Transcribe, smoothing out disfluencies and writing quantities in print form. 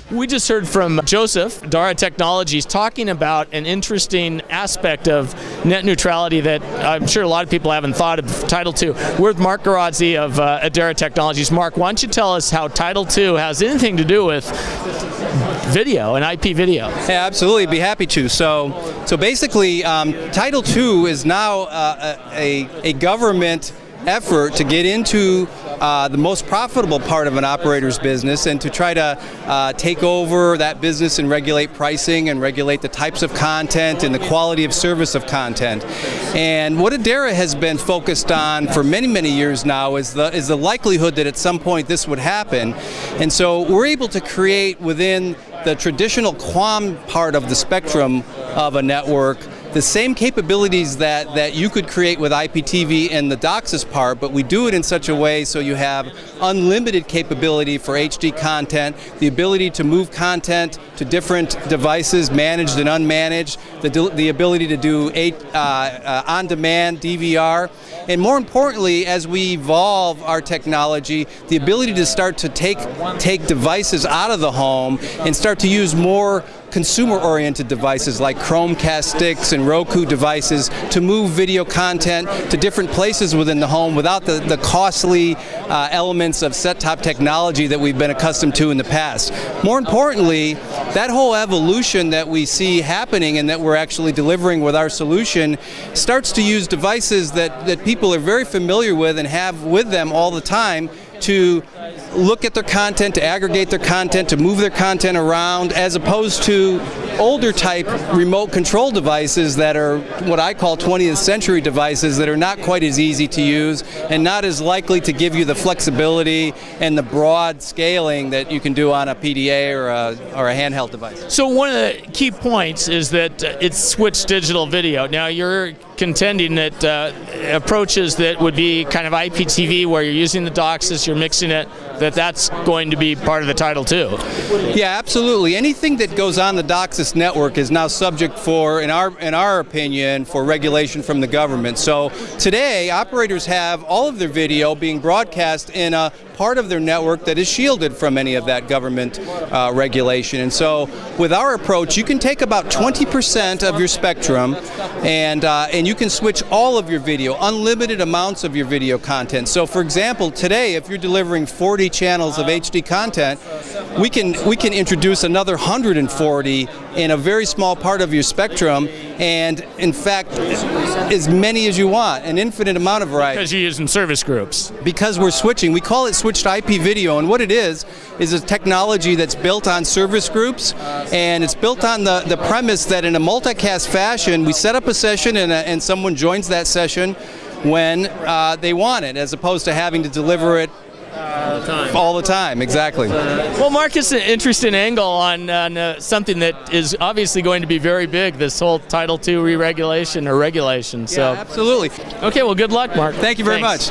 We just heard from Joseph, Adara Technologies, talking about an interesting aspect of net neutrality that I'm sure a lot of people haven't thought of, Title II. We're with Mark Guerrazzi of Adara Technologies. Mark, why don't you tell us how Title II has anything to do with video and IP video? Yeah, absolutely. Be happy to. So basically, Title II is now a government effort to get into the most profitable part of an operator's business and to try to take over that business and regulate pricing and regulate the types of content and the quality of service of content. And what Adara has been focused on for many, many years now is the likelihood that at some point this would happen. And so we're able to create within the traditional QAM part of the spectrum of a network the same capabilities that you could create with IPTV and the DOCSIS part, but we do it in such a way so you have unlimited capability for HD content, the ability to move content to different devices, managed and unmanaged, the ability to do on-demand DVR, and more importantly, as we evolve our technology, the ability to start to take devices out of the home and start to use more consumer-oriented devices like Chromecast sticks and Roku devices to move video content to different places within the home without the costly elements of set-top technology that we've been accustomed to in the past. More importantly, that whole evolution that we see happening and that we're actually delivering with our solution starts to use devices that people are very familiar with and have with them all the time to look at their content, to aggregate their content, to move their content around, as opposed to older type remote control devices that are what I call 20th century devices that are not quite as easy to use and not as likely to give you the flexibility and the broad scaling that you can do on a PDA or a handheld device. So one of the key points is that it's switched digital video. Now you're contending that approaches that would be kind of IPTV where you're using the DOCSIS, you're mixing it, that's going to be part of the Title II. Yeah, absolutely. Anything that goes on the DOCSIS network is now subject for, in our opinion, for regulation from the government. So today, operators have all of their video being broadcast in a part of their network that is shielded from any of that government regulation. And so with our approach, you can take about 20% of your spectrum and you can switch all of your video, unlimited amounts of your video content. So for example, today, if you're delivering 40 channels of HD content, we can introduce another 140 in a very small part of your spectrum, and in fact, as many as you want, an infinite amount of variety. Because you're using service groups. Because we're switching. We call it switched IP video, and what it is a technology that's built on service groups, and it's built on the premise that in a multicast fashion, we set up a session and someone joins that session when they want it, as opposed to having to deliver it all the time, exactly. Well, Mark, it's an interesting angle on something that is obviously going to be very big, this whole Title II re-regulation or regulation. So. Yeah, absolutely. Okay, well, good luck, Mark. Thank you very much.